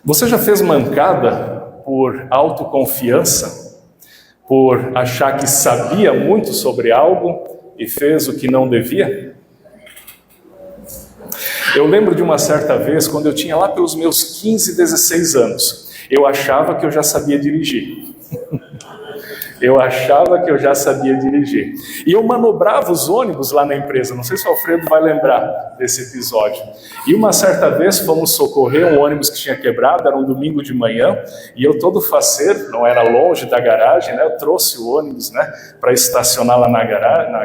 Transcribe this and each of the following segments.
Você já fez mancada por autoconfiança, por achar que sabia muito sobre algo e fez o que não devia? Eu lembro de uma certa vez, quando eu tinha lá pelos meus 15, 16 anos, eu achava que eu já sabia dirigir. Eu achava que eu já sabia dirigir. E eu manobrava os ônibus lá na empresa. Não sei se o Alfredo vai lembrar desse episódio. E uma certa vez fomos socorrer um ônibus que tinha quebrado, era um domingo de manhã, e eu todo faceiro, não era longe da garagem, né? Eu trouxe o ônibus, né, para estacionar lá na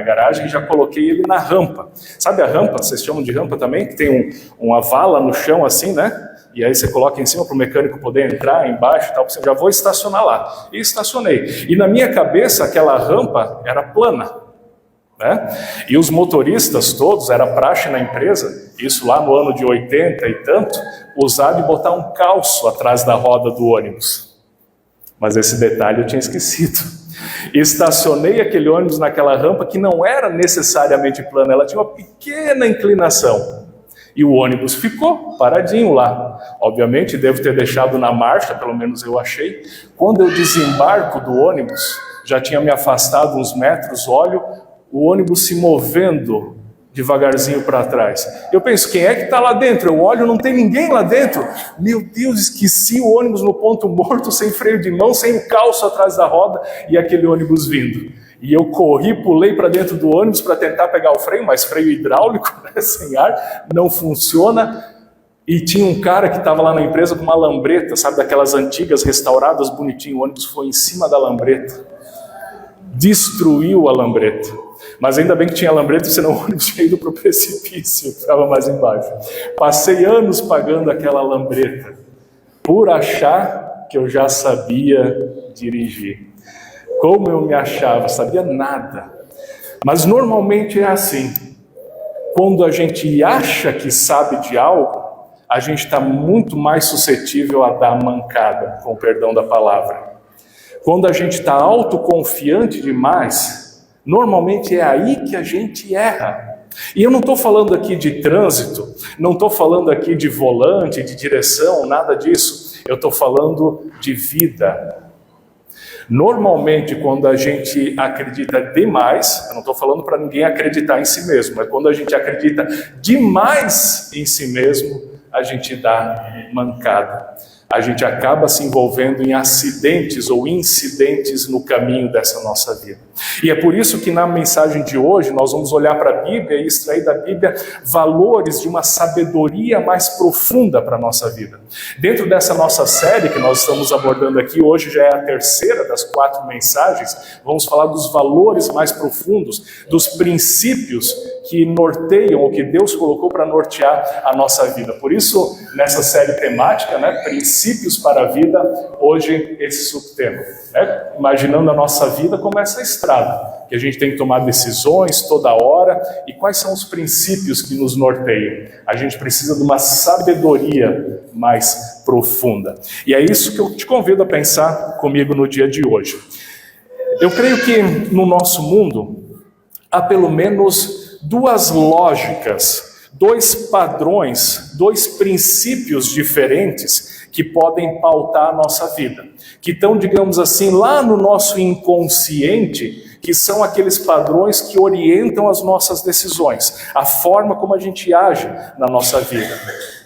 garagem e já coloquei ele na rampa. Sabe a rampa? Vocês chamam de rampa também? Que tem uma vala no chão assim, né? E aí você coloca em cima para o mecânico poder entrar embaixo e tal, você já vou estacionar lá. E estacionei. E na minha cabeça aquela rampa era plana, né? E os motoristas todos, era praxe na empresa, isso lá no ano de 80 e tanto, usar de botar um calço atrás da roda do ônibus. Mas esse detalhe eu tinha esquecido. E estacionei aquele ônibus naquela rampa que não era necessariamente plana, ela tinha uma pequena inclinação. E o ônibus ficou paradinho lá. Obviamente, devo ter deixado na marcha, pelo menos eu achei. Quando eu desembarco do ônibus, já tinha me afastado uns metros, olho o ônibus se movendo devagarzinho para trás. Eu penso, quem é que está lá dentro? Eu olho, não tem ninguém lá dentro. Meu Deus, esqueci o ônibus no ponto morto, sem freio de mão, sem o calço atrás da roda e aquele ônibus vindo. E eu corri, pulei para dentro do ônibus para tentar pegar o freio, mas freio hidráulico, né, sem ar, não funciona. E tinha um cara que estava lá na empresa com uma lambreta, sabe, daquelas antigas, restauradas, bonitinho. O ônibus foi em cima da lambreta. Destruiu a lambreta. Mas ainda bem que tinha lambreta, senão o ônibus tinha ido para o precipício, ficava mais embaixo. Passei anos pagando aquela lambreta, por achar que eu já sabia dirigir. Como eu me achava, sabia nada. Mas normalmente é assim. Quando a gente acha que sabe de algo, a gente está muito mais suscetível a dar mancada, com o perdão da palavra. Quando a gente está autoconfiante demais, normalmente é aí que a gente erra. E eu não estou falando aqui de trânsito, não estou falando aqui de volante, de direção, nada disso. Eu estou falando de vida. Normalmente, quando a gente acredita demais, eu não estou falando para ninguém acreditar em si mesmo, mas quando a gente acredita demais em si mesmo, a gente dá mancada. A gente acaba se envolvendo em acidentes ou incidentes no caminho dessa nossa vida. E é por isso que na mensagem de hoje nós vamos olhar para a Bíblia e extrair da Bíblia valores de uma sabedoria mais profunda para a nossa vida. Dentro dessa nossa série que nós estamos abordando aqui, hoje já é a terceira das 4 mensagens, vamos falar dos valores mais profundos, dos princípios que norteiam, ou que Deus colocou para nortear a nossa vida. Por isso, nessa série temática, né, Princípios para a Vida, hoje esse subtema, né, imaginando a nossa vida como essa estrada, que a gente tem que tomar decisões toda hora, e quais são os princípios que nos norteiam. A gente precisa de uma sabedoria mais profunda. E é isso que eu te convido a pensar comigo no dia de hoje. Eu creio que no nosso mundo há pelo menos 2 lógicas, 2 padrões, 2 princípios diferentes que podem pautar a nossa vida, que estão, digamos assim, lá no nosso inconsciente, que são aqueles padrões que orientam as nossas decisões, a forma como a gente age na nossa vida.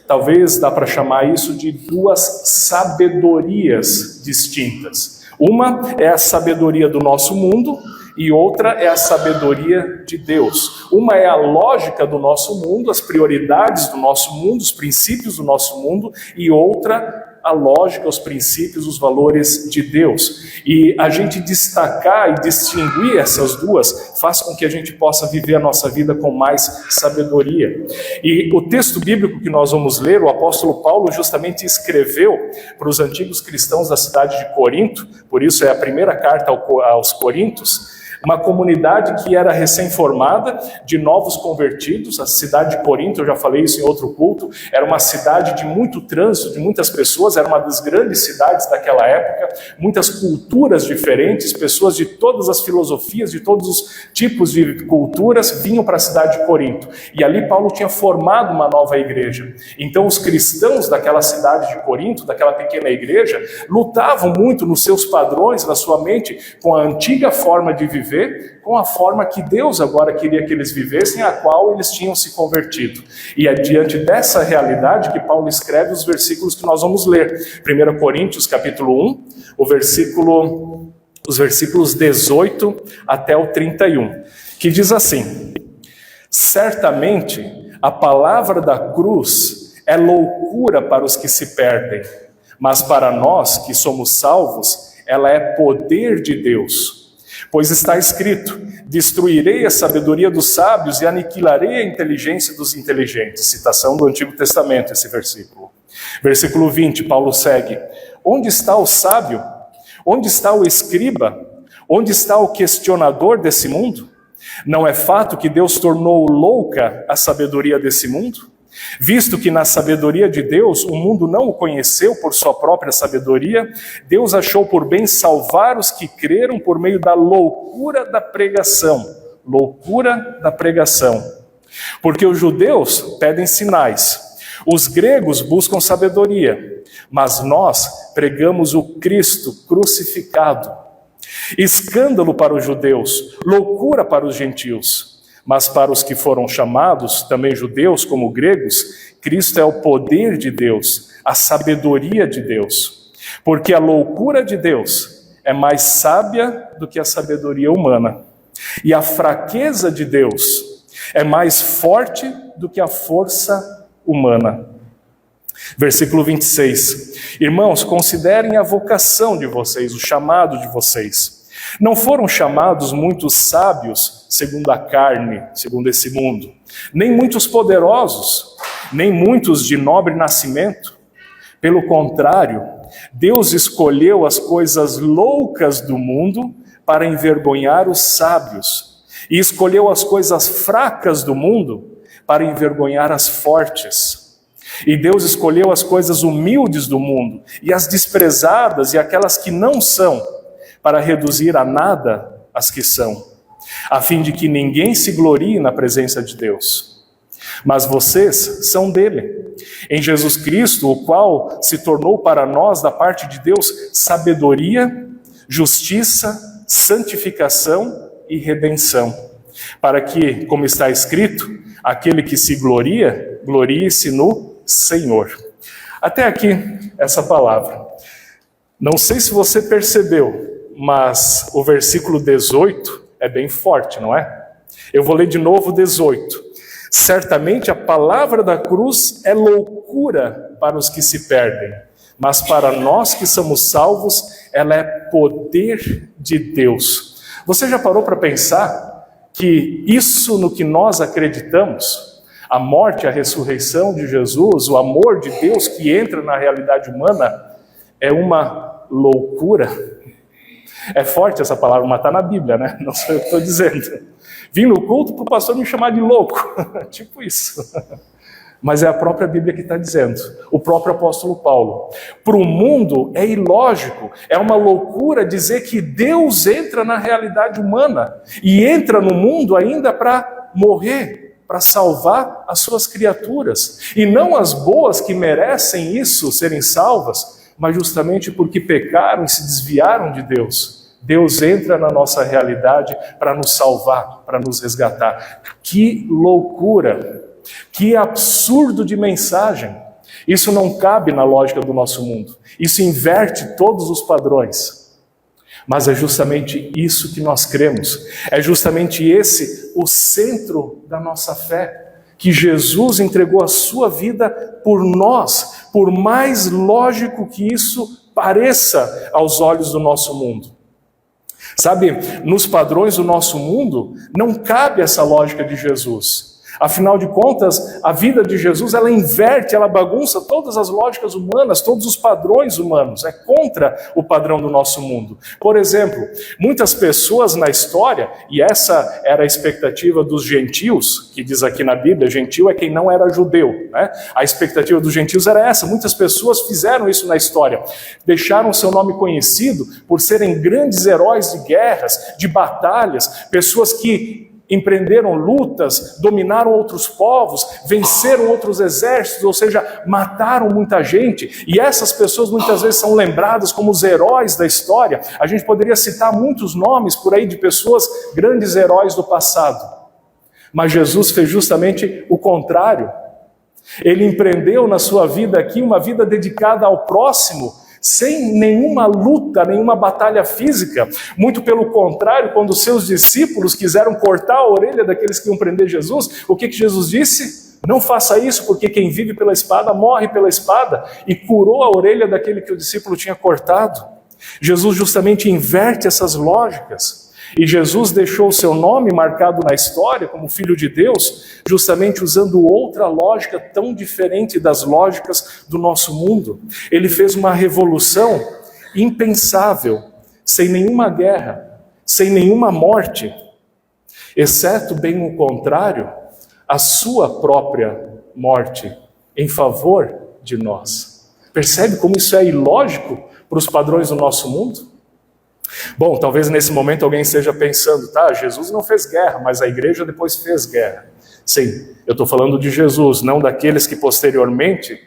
Talvez dá para chamar isso de 2 sabedorias distintas. Uma é a sabedoria do nosso mundo, e outra é a sabedoria de Deus. Uma é a lógica do nosso mundo, as prioridades do nosso mundo, os princípios do nosso mundo, e outra a lógica, os princípios, os valores de Deus. E a gente destacar e distinguir essas 2 faz com que a gente possa viver a nossa vida com mais sabedoria. E o texto bíblico que nós vamos ler, o apóstolo Paulo justamente escreveu para os antigos cristãos da cidade de Corinto, por isso é a primeira carta aos Coríntios. Uma comunidade que era recém-formada, de novos convertidos. A cidade de Corinto, eu já falei isso em outro culto, era uma cidade de muito trânsito, de muitas pessoas, era uma das grandes cidades daquela época, muitas culturas diferentes, pessoas de todas as filosofias, de todos os tipos de culturas vinham para a cidade de Corinto. E ali Paulo tinha formado uma nova igreja. Então os cristãos daquela cidade de Corinto, daquela pequena igreja, lutavam muito nos seus padrões, na sua mente, com a antiga forma de viver, com a forma que Deus agora queria que eles vivessem, a qual eles tinham se convertido. E é diante dessa realidade que Paulo escreve os versículos que nós vamos ler. 1 Coríntios capítulo 1, os versículos 18 até o 31, que diz assim: certamente a palavra da cruz é loucura para os que se perdem, mas para nós que somos salvos, ela é poder de Deus. Pois está escrito: destruirei a sabedoria dos sábios e aniquilarei a inteligência dos inteligentes. Citação do Antigo Testamento, esse versículo. Versículo 20, Paulo segue: onde está o sábio? Onde está o escriba? Onde está o questionador desse mundo? Não é fato que Deus tornou louca a sabedoria desse mundo? Visto que na sabedoria de Deus o mundo não o conheceu por sua própria sabedoria, Deus achou por bem salvar os que creram por meio da loucura da pregação. Loucura da pregação. Porque os judeus pedem sinais, os gregos buscam sabedoria, mas nós pregamos o Cristo crucificado. Escândalo para os judeus, loucura para os gentios. Mas para os que foram chamados, também judeus como gregos, Cristo é o poder de Deus, a sabedoria de Deus. Porque a loucura de Deus é mais sábia do que a sabedoria humana. E a fraqueza de Deus é mais forte do que a força humana. Versículo 26. Irmãos, considerem a vocação de vocês, o chamado de vocês. Não foram chamados muitos sábios segundo a carne, segundo esse mundo, nem muitos poderosos, nem muitos de nobre nascimento. Pelo contrário, Deus escolheu as coisas loucas do mundo para envergonhar os sábios, e escolheu as coisas fracas do mundo para envergonhar as fortes. E Deus escolheu as coisas humildes do mundo, e as desprezadas e aquelas que não são, para reduzir a nada as que são, a fim de que ninguém se glorie na presença de Deus. Mas vocês são dele, em Jesus Cristo, o qual se tornou para nós, da parte de Deus, sabedoria, justiça, santificação e redenção, para que, como está escrito, aquele que se gloria, glorie-se no Senhor. Até aqui essa palavra. Não sei se você percebeu, mas o versículo 18 é bem forte, não é? Eu vou ler de novo o 18. Certamente a palavra da cruz é loucura para os que se perdem, mas para nós que somos salvos, ela é poder de Deus. Você já parou para pensar que isso no que nós acreditamos, a morte e a ressurreição de Jesus, o amor de Deus que entra na realidade humana, é uma loucura? É forte essa palavra, mas está na Bíblia, né? Não sou eu que estou dizendo. Vim no culto para o pastor me chamar de louco. Tipo isso. Mas é a própria Bíblia que está dizendo. O próprio apóstolo Paulo. Para o mundo é ilógico, é uma loucura dizer que Deus entra na realidade humana e entra no mundo ainda para morrer, para salvar as suas criaturas. E não as boas que merecem isso, serem salvas, mas justamente porque pecaram e se desviaram de Deus. Deus entra na nossa realidade para nos salvar, para nos resgatar. Que loucura, que absurdo de mensagem. Isso não cabe na lógica do nosso mundo. Isso inverte todos os padrões. Mas é justamente isso que nós cremos. É justamente esse o centro da nossa fé. Que Jesus entregou a sua vida por nós, por mais lógico que isso pareça aos olhos do nosso mundo. Sabe, nos padrões do nosso mundo, não cabe essa lógica de Jesus. Afinal de contas, a vida de Jesus, ela inverte, ela bagunça todas as lógicas humanas, todos os padrões humanos, é contra o padrão do nosso mundo. Por exemplo, muitas pessoas na história, e essa era a expectativa dos gentios, que diz aqui na Bíblia, gentil é quem não era judeu, né? A expectativa dos gentios era essa, muitas pessoas fizeram isso na história, deixaram seu nome conhecido por serem grandes heróis de guerras, de batalhas, pessoas que empreenderam lutas, dominaram outros povos, venceram outros exércitos, ou seja, mataram muita gente, e essas pessoas muitas vezes são lembradas como os heróis da história. A gente poderia citar muitos nomes por aí de pessoas, grandes heróis do passado, mas Jesus fez justamente o contrário. Ele empreendeu na sua vida aqui uma vida dedicada ao próximo, sem nenhuma luta, nenhuma batalha física. Muito pelo contrário, quando seus discípulos quiseram cortar a orelha daqueles que iam prender Jesus, o que Jesus disse? Não faça isso, porque quem vive pela espada morre pela espada, e curou a orelha daquele que o discípulo tinha cortado. Jesus justamente inverte essas lógicas. E Jesus deixou o seu nome marcado na história como Filho de Deus, justamente usando outra lógica tão diferente das lógicas do nosso mundo. Ele fez uma revolução impensável, sem nenhuma guerra, sem nenhuma morte, exceto bem o contrário, a sua própria morte em favor de nós. Percebe como isso é ilógico para os padrões do nosso mundo? Bom, talvez nesse momento alguém esteja pensando, tá, Jesus não fez guerra, mas a igreja depois fez guerra. Sim, eu estou falando de Jesus, não daqueles que posteriormente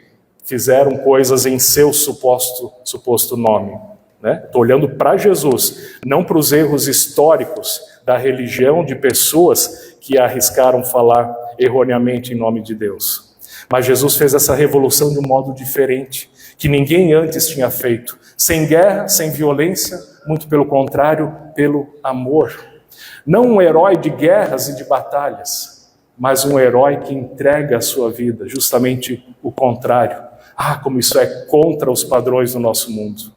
fizeram coisas em seu suposto nome. Estou olhando para Jesus, não para os erros históricos da religião de pessoas que arriscaram falar erroneamente em nome de Deus. Mas Jesus fez essa revolução de um modo diferente, que ninguém antes tinha feito. Sem guerra, sem violência, muito pelo contrário, pelo amor. Não um herói de guerras e de batalhas, mas um herói que entrega a sua vida, justamente o contrário. Ah, como isso é contra os padrões do nosso mundo.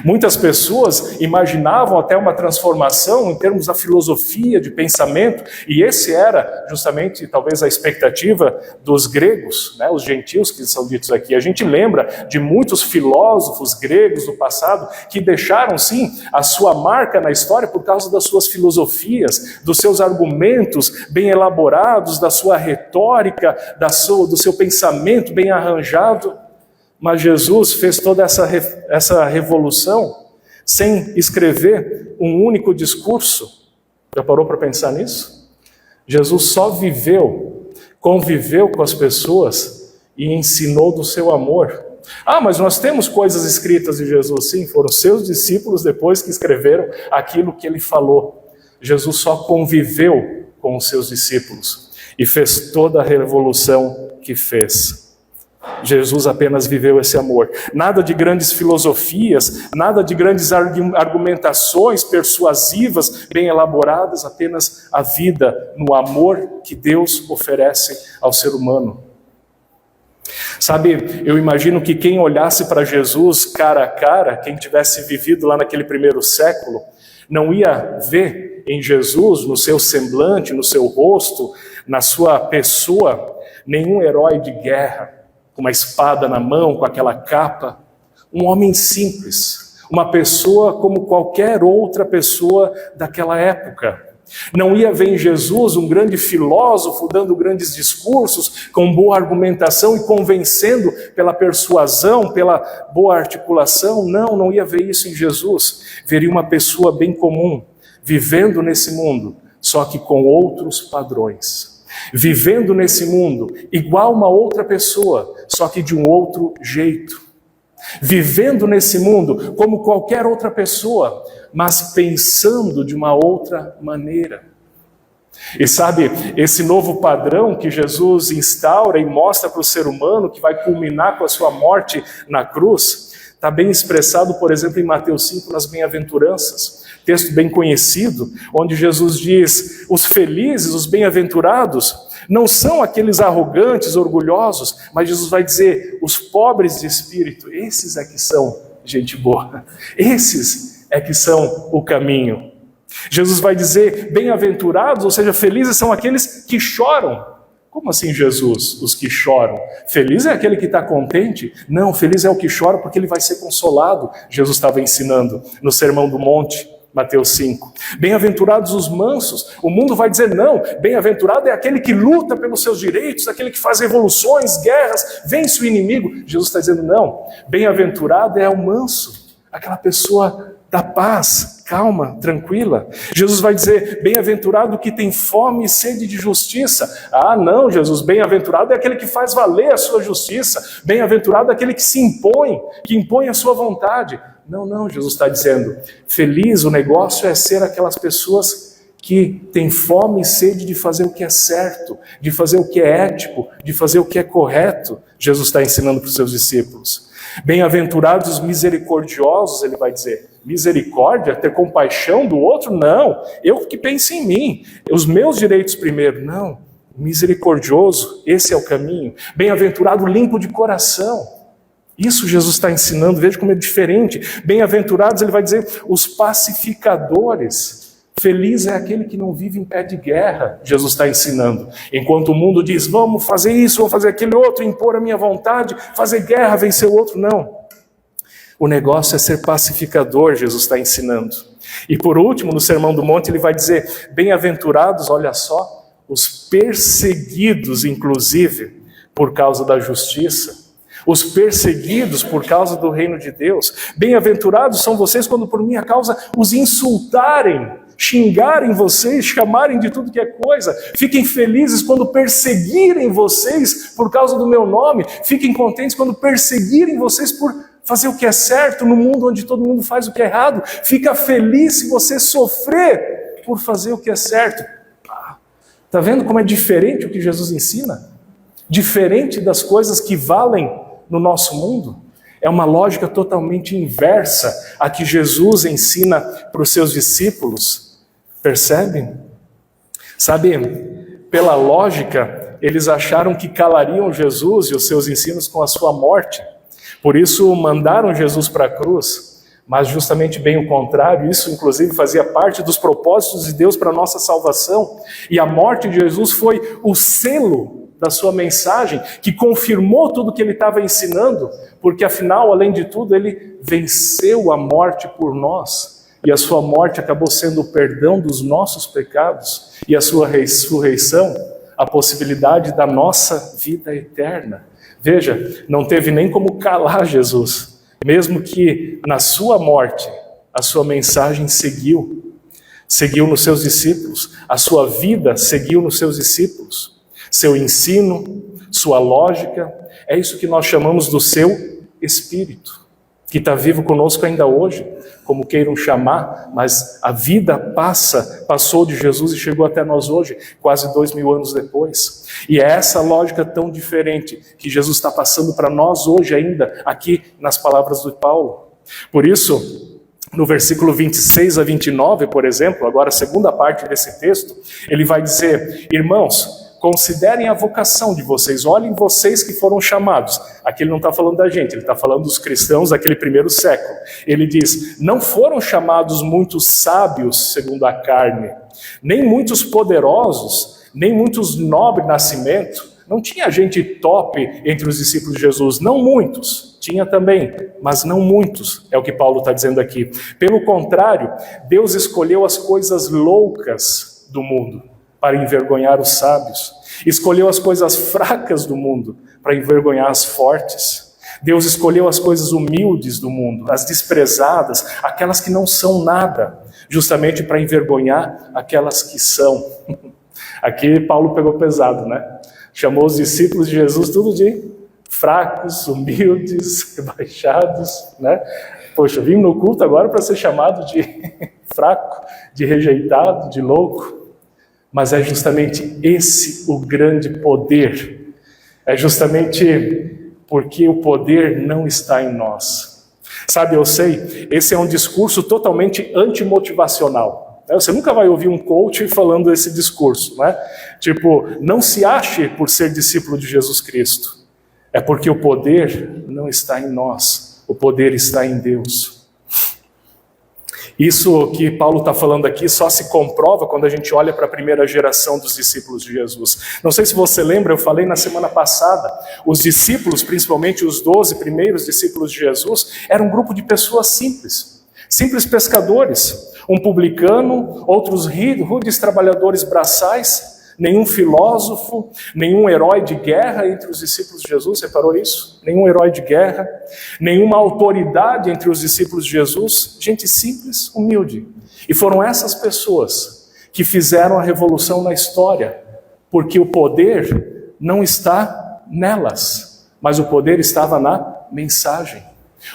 Muitas pessoas imaginavam até uma transformação em termos da filosofia, de pensamento, e esse era justamente talvez a expectativa dos gregos, os gentios que são ditos aqui. A gente lembra de muitos filósofos gregos do passado que deixaram sim a sua marca na história por causa das suas filosofias, dos seus argumentos bem elaborados, da sua retórica, do seu pensamento bem arranjado. Mas Jesus fez toda essa revolução sem escrever um único discurso. Já parou para pensar nisso? Jesus só viveu, conviveu com as pessoas e ensinou do seu amor. Ah, mas nós temos coisas escritas de Jesus. Sim, foram seus discípulos depois que escreveram aquilo que ele falou. Jesus só conviveu com os seus discípulos e fez toda a revolução que fez. Jesus apenas viveu esse amor. Nada de grandes filosofias, nada de grandes argumentações persuasivas, bem elaboradas, apenas a vida no amor que Deus oferece ao ser humano. Sabe, eu imagino que quem olhasse para Jesus cara a cara, quem tivesse vivido lá naquele primeiro século, não ia ver em Jesus, no seu semblante, no seu rosto, na sua pessoa, nenhum herói de guerra, com uma espada na mão, com aquela capa, um homem simples, uma pessoa como qualquer outra pessoa daquela época. Não ia ver em Jesus um grande filósofo dando grandes discursos, com boa argumentação e convencendo pela persuasão, pela boa articulação. Não ia ver isso em Jesus. Veria uma pessoa bem comum, vivendo nesse mundo, só que com outros padrões. Vivendo nesse mundo igual uma outra pessoa, só que de um outro jeito. Vivendo nesse mundo como qualquer outra pessoa, mas pensando de uma outra maneira. E sabe, esse novo padrão que Jesus instaura e mostra para o ser humano, que vai culminar com a sua morte na cruz, está bem expressado, por exemplo, em Mateus 5, nas bem-aventuranças. Texto bem conhecido, onde Jesus diz, os felizes, os bem-aventurados, não são aqueles arrogantes, orgulhosos, mas Jesus vai dizer, os pobres de espírito, esses é que são gente boa, esses é que são o caminho. Jesus vai dizer, bem-aventurados, ou seja, felizes são aqueles que choram. Como assim, Jesus? Os que choram. Feliz é aquele que está contente? Não, feliz é o que chora porque ele vai ser consolado. Jesus estava ensinando no Sermão do Monte, Mateus 5. Bem-aventurados os mansos. O mundo vai dizer não. Bem-aventurado é aquele que luta pelos seus direitos, aquele que faz revoluções, guerras, vence o inimigo. Jesus está dizendo não. Bem-aventurado é o manso, aquela pessoa da paz, calma, tranquila. Jesus vai dizer, bem-aventurado que tem fome e sede de justiça. Ah, não, Jesus, bem-aventurado é aquele que faz valer a sua justiça. Bem-aventurado é aquele que se impõe, que impõe a sua vontade. Não, Jesus está dizendo, feliz, o negócio é ser aquelas pessoas que têm fome e sede de fazer o que é certo, de fazer o que é ético, de fazer o que é correto. Jesus está ensinando para os seus discípulos. Bem-aventurados os misericordiosos, ele vai dizer. Misericórdia, ter compaixão do outro? Não, eu que penso em mim, os meus direitos primeiro. Não, misericordioso, esse é o caminho. Bem-aventurado limpo de coração. Isso Jesus está ensinando, veja como é diferente. Bem-aventurados, ele vai dizer, os pacificadores. Feliz é aquele que não vive em pé de guerra, Jesus está ensinando. Enquanto o mundo diz, vamos fazer isso, vamos fazer aquele outro, impor a minha vontade, fazer guerra, vencer o outro. Não. O negócio é ser pacificador, Jesus está ensinando. E por último, no Sermão do Monte, ele vai dizer, bem-aventurados, olha só, os perseguidos, inclusive, por causa da justiça. Os perseguidos por causa do reino de Deus. Bem-aventurados são vocês quando por minha causa os insultarem, xingarem vocês, chamarem de tudo que é coisa. Fiquem felizes quando perseguirem vocês por causa do meu nome. Fiquem contentes quando perseguirem vocês por fazer o que é certo no mundo onde todo mundo faz o que é errado. Fica feliz se você sofrer por fazer o que é certo. Está vendo como é diferente o que Jesus ensina? Diferente das coisas que valem no nosso mundo. É uma lógica totalmente inversa a que Jesus ensina para os seus discípulos. Percebem? Sabe, pela lógica, eles acharam que calariam Jesus e os seus ensinos com a sua morte. Por isso mandaram Jesus para a cruz. Mas justamente bem o contrário, isso inclusive fazia parte dos propósitos de Deus para a nossa salvação. E a morte de Jesus foi o selo da sua mensagem, que confirmou tudo que ele estava ensinando, porque afinal, além de tudo, ele venceu a morte por nós, e a sua morte acabou sendo o perdão dos nossos pecados, e a sua ressurreição, a possibilidade da nossa vida eterna. Veja, não teve nem como calar Jesus, mesmo que na sua morte, a sua mensagem seguiu nos seus discípulos, a sua vida seguiu nos seus discípulos. Seu ensino, sua lógica, é isso que nós chamamos do seu Espírito, que está vivo conosco ainda hoje, como queiram chamar, mas a vida passou de Jesus e chegou até nós hoje, quase 2000 anos depois. E é essa lógica tão diferente que Jesus está passando para nós hoje ainda, aqui nas palavras do Paulo. Por isso, no versículo 26 a 29, por exemplo, agora a segunda parte desse texto, ele vai dizer, irmãos, considerem a vocação de vocês, olhem vocês que foram chamados. Aqui ele não está falando da gente, ele está falando dos cristãos daquele primeiro século. Ele diz, não foram chamados muitos sábios segundo a carne, nem muitos poderosos, nem muitos nobre nascimento. Não tinha gente top entre os discípulos de Jesus, não muitos. Tinha também, mas não muitos, é o que Paulo está dizendo aqui. Pelo contrário, Deus escolheu as coisas loucas do mundo para envergonhar os sábios. Escolheu as coisas fracas do mundo para envergonhar as fortes. Deus escolheu as coisas humildes do mundo, as desprezadas, aquelas que não são nada, justamente para envergonhar aquelas que são. Aqui Paulo pegou pesado, né? Chamou os discípulos de Jesus tudo de fracos, humildes, rebaixados, né? Poxa, vim no culto agora para ser chamado de fraco, de rejeitado, de louco. Mas é justamente esse o grande poder. É justamente porque o poder não está em nós. Sabe, eu sei, esse é um discurso totalmente antimotivacional. Você nunca vai ouvir um coach falando esse discurso, né? Tipo, não se ache por ser discípulo de Jesus Cristo. É porque o poder não está em nós. O poder está em Deus. Isso que Paulo está falando aqui só se comprova quando a gente olha para a primeira geração dos discípulos de Jesus. Não sei se você lembra, eu falei na semana passada, os discípulos, principalmente os 12 primeiros discípulos de Jesus, eram um grupo de pessoas simples, simples pescadores, um publicano, outros rudes trabalhadores braçais, nenhum filósofo, nenhum herói de guerra entre os discípulos de Jesus, reparou isso? Nenhum herói de guerra, nenhuma autoridade entre os discípulos de Jesus, gente simples, humilde. E foram essas pessoas que fizeram a revolução na história, porque o poder não está nelas, mas o poder estava na mensagem.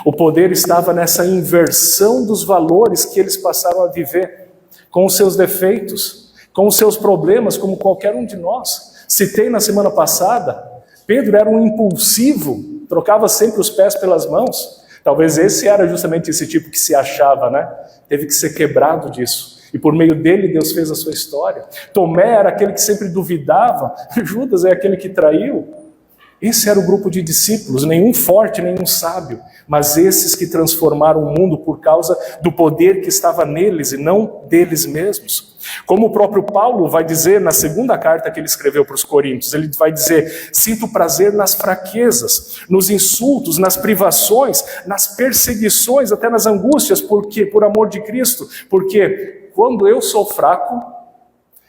O poder estava nessa inversão dos valores que eles passaram a viver, com os seus defeitos, com os seus problemas, como qualquer um de nós. Citei na semana passada, Pedro era um impulsivo, trocava sempre os pés pelas mãos. Talvez esse era justamente esse tipo que se achava, né? Teve que ser quebrado disso. E por meio dele Deus fez a sua história. Tomé era aquele que sempre duvidava. Judas é aquele que traiu. Esse era o grupo de discípulos, nenhum forte, nenhum sábio, mas esses que transformaram o mundo por causa do poder que estava neles e não deles mesmos. Como o próprio Paulo vai dizer na segunda carta que ele escreveu para os Coríntios, ele vai dizer: sinto prazer nas fraquezas, nos insultos, nas privações, nas perseguições, até nas angústias, porque por amor de Cristo, porque quando eu sou fraco,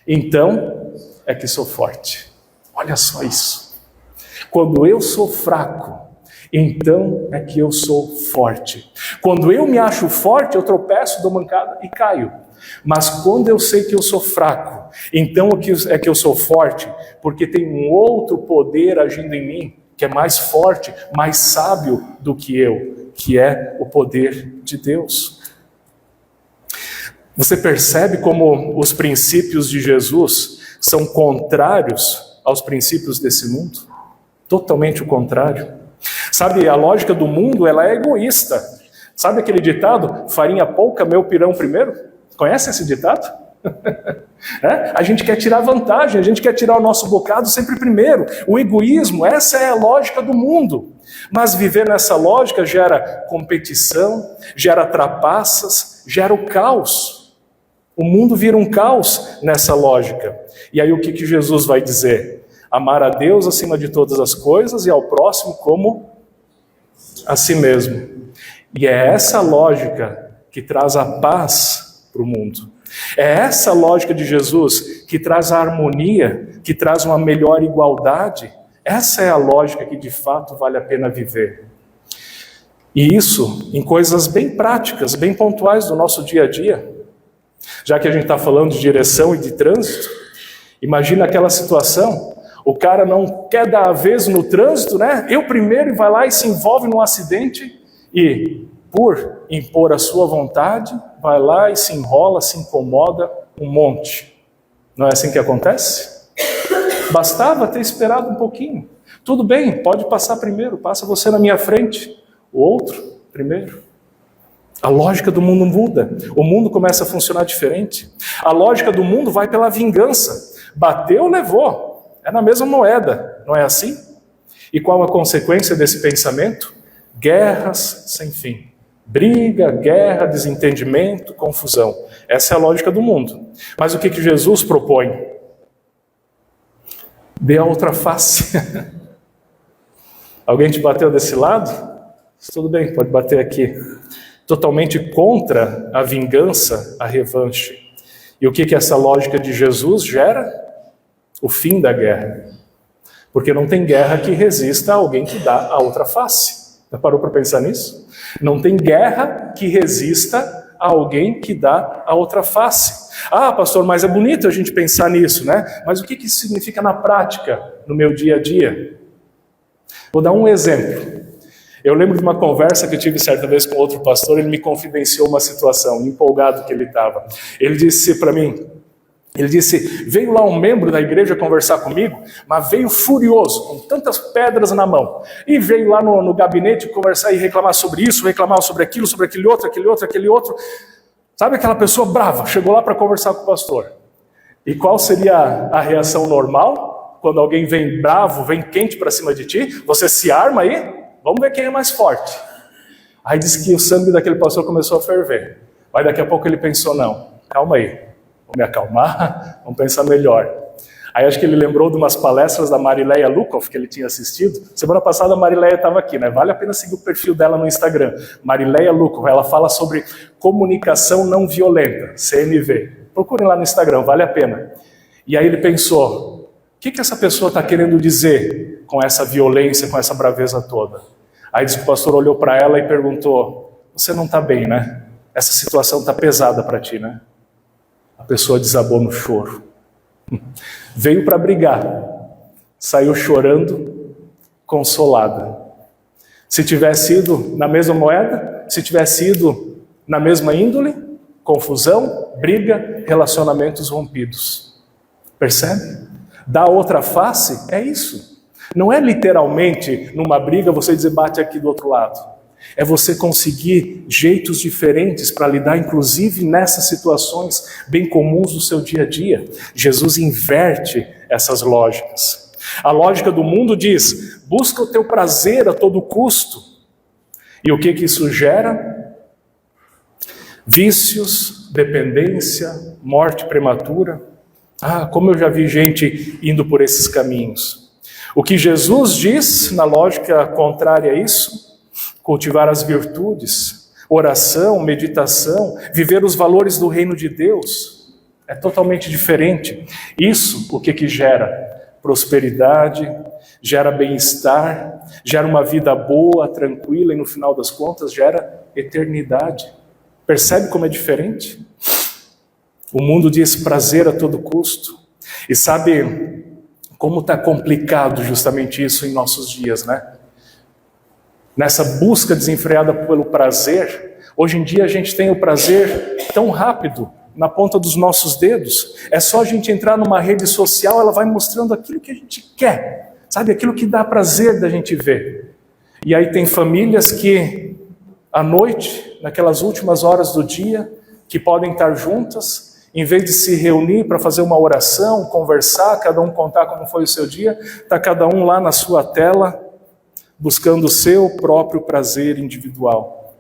então é que sou forte. Olha só isso. Quando eu sou fraco, então é que eu sou forte. Quando eu me acho forte, eu tropeço, dou mancada e caio. Mas quando eu sei que eu sou fraco, então é que eu sou forte, porque tem um outro poder agindo em mim, que é mais forte, mais sábio do que eu, que é o poder de Deus. Você percebe como os princípios de Jesus são contrários aos princípios desse mundo? Totalmente o contrário. Sabe, a lógica do mundo, ela é egoísta. Sabe aquele ditado, farinha pouca, meu pirão primeiro? Conhece esse ditado? A gente quer tirar vantagem, a gente quer tirar o nosso bocado sempre primeiro. O egoísmo, essa é a lógica do mundo. Mas viver nessa lógica gera competição, gera trapaças, gera o caos. O mundo vira um caos nessa lógica. E aí o que Jesus vai dizer? Amar a Deus acima de todas as coisas e ao próximo como a si mesmo. E é essa lógica que traz a paz para o mundo. É essa lógica de Jesus que traz a harmonia, que traz uma melhor igualdade. Essa é a lógica que de fato vale a pena viver. E isso em coisas bem práticas, bem pontuais do nosso dia a dia. Já que a gente está falando de direção e de trânsito, imagina aquela situação. O cara não quer dar a vez no trânsito, né? Eu primeiro, vai lá e se envolve num acidente e, por impor a sua vontade, vai lá e se enrola, se incomoda um monte. Não é assim que acontece? Bastava ter esperado um pouquinho. Tudo bem, pode passar primeiro, passa você na minha frente, o outro primeiro. A lógica do mundo muda, o mundo começa a funcionar diferente. A lógica do mundo vai pela vingança. Bateu, levou. É na mesma moeda, não é assim? E qual a consequência desse pensamento? Guerras sem fim. Briga, guerra, desentendimento, confusão. Essa é a lógica do mundo. Mas o que Jesus propõe? Dê a outra face. Alguém te bateu desse lado? Tudo bem, pode bater aqui. Totalmente contra a vingança, a revanche. E o que essa lógica de Jesus gera? O fim da guerra. Porque não tem guerra que resista a alguém que dá a outra face. Já parou para pensar nisso? Não tem guerra que resista a alguém que dá a outra face. Ah, pastor, mas é bonito a gente pensar nisso, né? Mas o que isso significa na prática, no meu dia a dia? Vou dar um exemplo. Eu lembro de uma conversa que eu tive certa vez com outro pastor, ele me confidenciou uma situação, empolgado que ele estava. Ele disse para mim, veio lá um membro da igreja conversar comigo, mas veio furioso, com tantas pedras na mão. E veio lá no gabinete conversar e reclamar sobre isso, reclamar sobre aquilo, sobre aquele outro. Sabe aquela pessoa brava, chegou lá para conversar com o pastor. E qual seria a reação normal? Quando alguém vem bravo, vem quente para cima de ti, você se arma aí, vamos ver quem é mais forte. Aí disse que o sangue daquele pastor começou a ferver. Mas daqui a pouco ele pensou, não, calma aí, vou me acalmar, vamos pensar melhor. Aí acho que ele lembrou de umas palestras da Marileia Lukoff que ele tinha assistido. Semana passada a Marileia estava aqui, né? Vale a pena seguir o perfil dela no Instagram. Marileia Lukoff, ela fala sobre comunicação não violenta, CNV. Procurem lá no Instagram, vale a pena. E aí ele pensou, o que essa pessoa está querendo dizer com essa violência, com essa braveza toda? Aí disse que o pastor olhou para ela e perguntou, você não está bem, né? Essa situação está pesada para ti, né? A pessoa desabou no choro. Veio para brigar, saiu chorando, consolada. Se tivesse ido na mesma moeda, se tivesse ido na mesma índole, confusão, briga, relacionamentos rompidos. Percebe? Dar outra face é isso. Não é literalmente numa briga você dizer bate aqui do outro lado. É você conseguir jeitos diferentes para lidar, inclusive nessas situações bem comuns do seu dia a dia. Jesus inverte essas lógicas. A lógica do mundo diz, busca o teu prazer a todo custo. E o que isso gera? Vícios, dependência, morte prematura. Como eu já vi gente indo por esses caminhos. O que Jesus diz, na lógica contrária a isso, cultivar as virtudes, oração, meditação, viver os valores do reino de Deus, é totalmente diferente. Isso, o que gera? Prosperidade, gera bem-estar, gera uma vida boa, tranquila e no final das contas gera eternidade. Percebe como é diferente? O mundo diz prazer a todo custo. E sabe como está complicado justamente isso em nossos dias, né? Nessa busca desenfreada pelo prazer, hoje em dia a gente tem o prazer tão rápido, na ponta dos nossos dedos. É só a gente entrar numa rede social, ela vai mostrando aquilo que a gente quer, sabe? Aquilo que dá prazer da gente ver. E aí tem famílias que, à noite, naquelas últimas horas do dia, que podem estar juntas, em vez de se reunir para fazer uma oração, conversar, cada um contar como foi o seu dia, está cada um lá na sua tela, buscando o seu próprio prazer individual.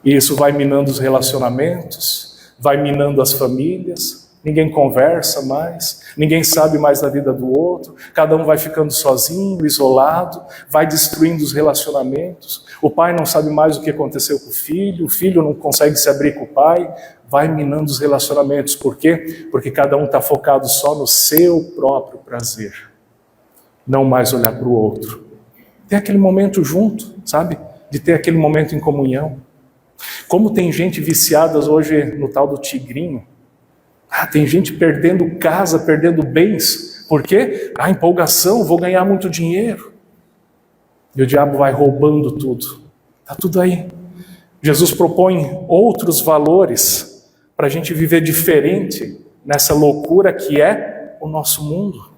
E isso vai minando os relacionamentos, vai minando as famílias, ninguém conversa mais, ninguém sabe mais da vida do outro, cada um vai ficando sozinho, isolado, vai destruindo os relacionamentos, o pai não sabe mais o que aconteceu com o filho não consegue se abrir com o pai, vai minando os relacionamentos. Por quê? Porque cada um está focado só no seu próprio prazer. Não mais olhar para o outro. Ter aquele momento junto, sabe? De ter aquele momento em comunhão. Como tem gente viciada hoje no tal do tigrinho. Tem gente perdendo casa, perdendo bens. Por quê? Empolgação, vou ganhar muito dinheiro. E o diabo vai roubando tudo. Está tudo aí. Jesus propõe outros valores para a gente viver diferente nessa loucura que é o nosso mundo.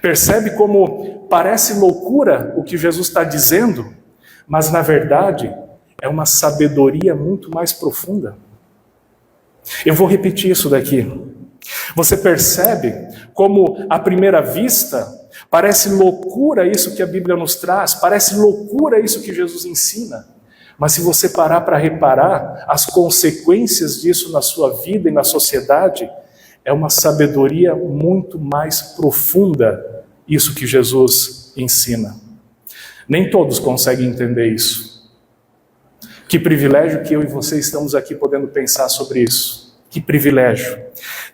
Percebe como parece loucura o que Jesus está dizendo, mas na verdade é uma sabedoria muito mais profunda. Eu vou repetir isso daqui. Você percebe como à primeira vista parece loucura isso que a Bíblia nos traz, parece loucura isso que Jesus ensina. Mas se você parar para reparar as consequências disso na sua vida e na sociedade, é uma sabedoria muito mais profunda, isso que Jesus ensina. Nem todos conseguem entender isso. Que privilégio que eu e você estamos aqui podendo pensar sobre isso. Que privilégio.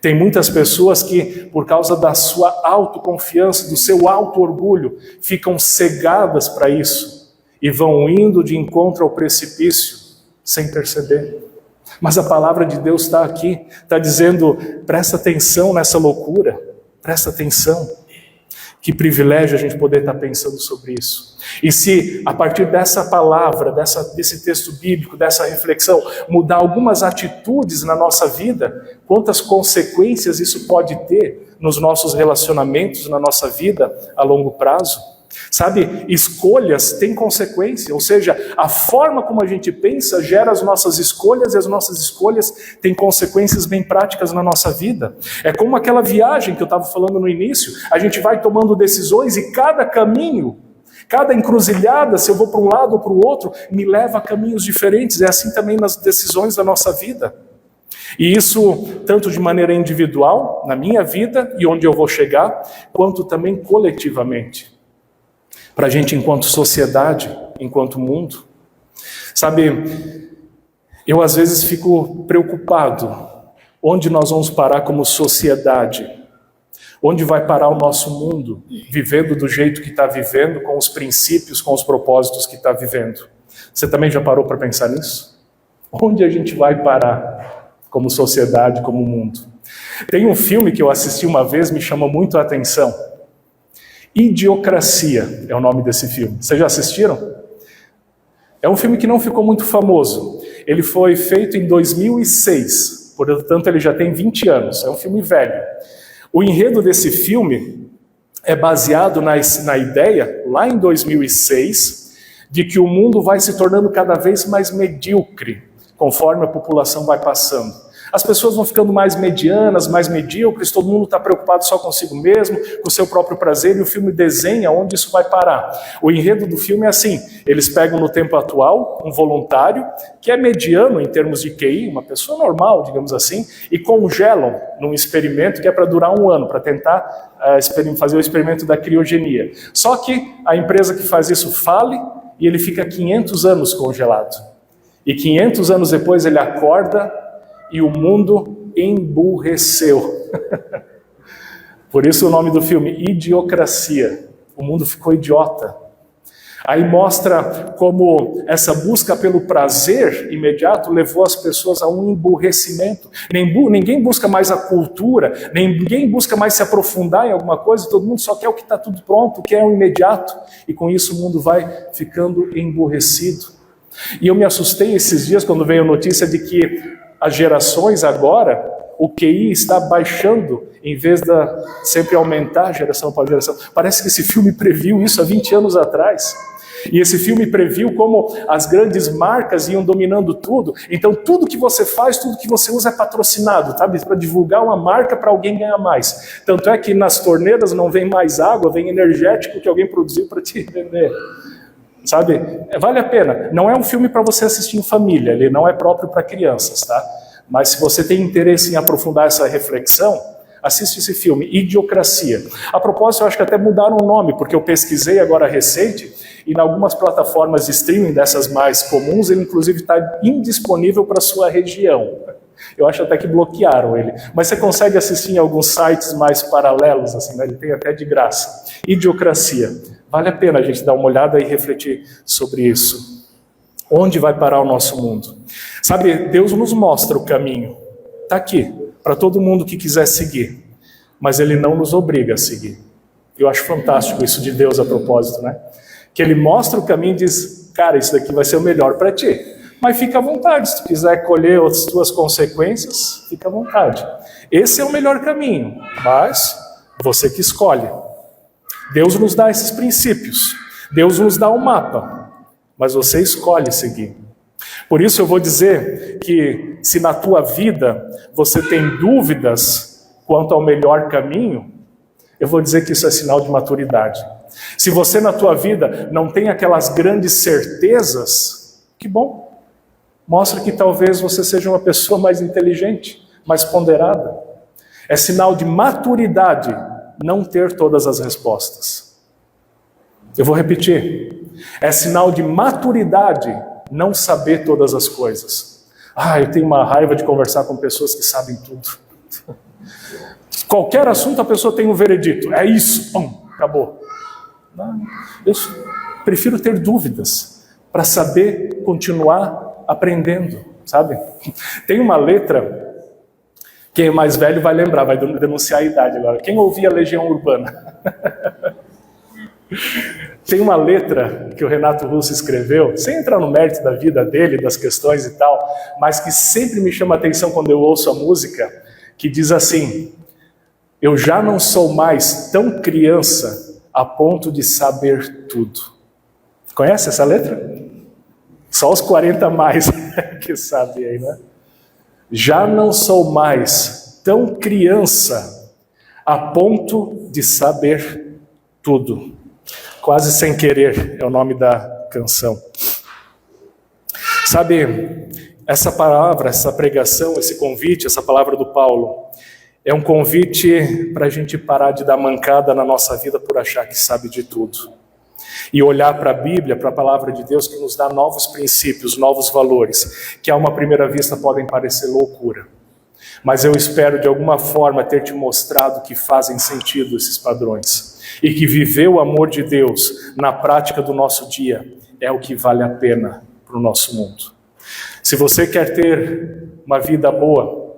Tem muitas pessoas que, por causa da sua autoconfiança, do seu auto-orgulho, ficam cegadas para isso e vão indo de encontro ao precipício sem perceber. Mas a palavra de Deus está aqui, está dizendo, presta atenção nessa loucura, presta atenção. Que privilégio a gente poder estar pensando sobre isso. E se a partir dessa palavra, desse texto bíblico, dessa reflexão, mudar algumas atitudes na nossa vida, quantas consequências isso pode ter nos nossos relacionamentos, na nossa vida a longo prazo? Sabe, escolhas têm consequência, ou seja, a forma como a gente pensa gera as nossas escolhas e as nossas escolhas têm consequências bem práticas na nossa vida. É como aquela viagem que eu estava falando no início, a gente vai tomando decisões e cada caminho Cada encruzilhada, se eu vou para um lado ou para o outro, me leva a caminhos diferentes. É assim também nas decisões da nossa vida. E isso, tanto de maneira individual, na minha vida e onde eu vou chegar, quanto também coletivamente. Para a gente enquanto sociedade, enquanto mundo. Sabe, eu às vezes fico preocupado onde nós vamos parar como sociedade. Onde vai parar o nosso mundo, vivendo do jeito que está vivendo, com os princípios, com os propósitos que está vivendo. Você também já parou para pensar nisso? Onde a gente vai parar como sociedade, como mundo? Tem um filme que eu assisti uma vez, me chama muito a atenção. Idiocracia é o nome desse filme. Vocês já assistiram? É um filme que não ficou muito famoso. Ele foi feito em 2006, portanto ele já tem 20 anos. É um filme velho. O enredo desse filme é baseado na ideia, lá em 2006, de que o mundo vai se tornando cada vez mais medíocre, conforme a população vai passando. As pessoas vão ficando mais medianas, mais medíocres, todo mundo está preocupado só consigo mesmo, com o seu próprio prazer, e o filme desenha onde isso vai parar. O enredo do filme é assim, eles pegam no tempo atual um voluntário, que é mediano em termos de QI, uma pessoa normal, digamos assim, e congelam num experimento que é para durar 1 ano, para tentar fazer o experimento da criogenia. Só que a empresa que faz isso fale, e ele fica 500 anos congelado. E 500 anos depois ele acorda, e o mundo emburreceu. Por isso o nome do filme, Idiocracia. O mundo ficou idiota. Aí mostra como essa busca pelo prazer imediato levou as pessoas a um emburrecimento. Ninguém busca mais a cultura, ninguém busca mais se aprofundar em alguma coisa, todo mundo só quer o que está tudo pronto, o que é o imediato. E com isso o mundo vai ficando emburrecido. E eu me assustei esses dias quando veio a notícia de que as gerações agora, o QI está baixando, em vez de sempre aumentar geração após geração. Parece que esse filme previu isso há 20 anos atrás. E esse filme previu como as grandes marcas iam dominando tudo. Então tudo que você faz, tudo que você usa é patrocinado, sabe? Para divulgar uma marca para alguém ganhar mais. Tanto é que nas torneiras não vem mais água, vem energético que alguém produziu para te vender. Sabe? Vale a pena. Não é um filme para você assistir em família, ele não é próprio para crianças, tá? Mas se você tem interesse em aprofundar essa reflexão, assiste esse filme, Idiocracia. A propósito, eu acho que até mudaram o nome, porque eu pesquisei agora recente, e em algumas plataformas de streaming dessas mais comuns, ele inclusive está indisponível para a sua região. Eu acho até que bloquearam ele. Mas você consegue assistir em alguns sites mais paralelos, assim, né? Ele tem até de graça. Idiocracia. Vale a pena a gente dar uma olhada e refletir sobre isso. Onde vai parar o nosso mundo? Sabe, Deus nos mostra o caminho. Está aqui, para todo mundo que quiser seguir. Mas Ele não nos obriga a seguir. Eu acho fantástico isso de Deus a propósito, né? Que Ele mostra o caminho e diz, cara, isso daqui vai ser o melhor para ti. Mas fica à vontade, se tu quiser colher as tuas consequências, fica à vontade. Esse é o melhor caminho, mas você que escolhe. Deus nos dá esses princípios, Deus nos dá um mapa, mas você escolhe seguir. Por isso eu vou dizer que se na tua vida você tem dúvidas quanto ao melhor caminho, eu vou dizer que isso é sinal de maturidade. Se você na tua vida não tem aquelas grandes certezas, que bom. Mostra que talvez você seja uma pessoa mais inteligente, mais ponderada. É sinal de maturidade não ter todas as respostas. Eu vou repetir. É sinal de maturidade não saber todas as coisas. Eu tenho uma raiva de conversar com pessoas que sabem tudo. Qualquer assunto a pessoa tem um veredito. É isso, acabou. Não, eu prefiro ter dúvidas para saber continuar aprendendo, sabe? Tem uma letra, quem é mais velho vai lembrar, vai denunciar a idade agora. Quem ouvia Legião Urbana? Tem uma letra que o Renato Russo escreveu, sem entrar no mérito da vida dele, das questões e tal, mas que sempre me chama a atenção quando eu ouço a música, que diz assim: eu já não sou mais tão criança a ponto de saber tudo. Conhece essa letra? Só os 40 mais que sabem aí, né? Já não sou mais tão criança a ponto de saber tudo. Quase Sem Querer é o nome da canção. Sabe, essa palavra, essa pregação, esse convite, essa palavra do Paulo, é um convite para a gente parar de dar mancada na nossa vida por achar que sabe de tudo. E olhar para a Bíblia, para a palavra de Deus, que nos dá novos princípios, novos valores, que a uma primeira vista podem parecer loucura. Mas eu espero de alguma forma ter te mostrado que fazem sentido esses padrões. E que viver o amor de Deus na prática do nosso dia é o que vale a pena para o nosso mundo. Se você quer ter uma vida boa,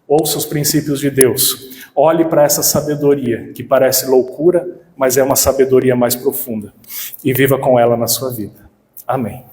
ouça os princípios de Deus. Olhe para essa sabedoria que parece loucura, mas é uma sabedoria mais profunda. E viva com ela na sua vida. Amém.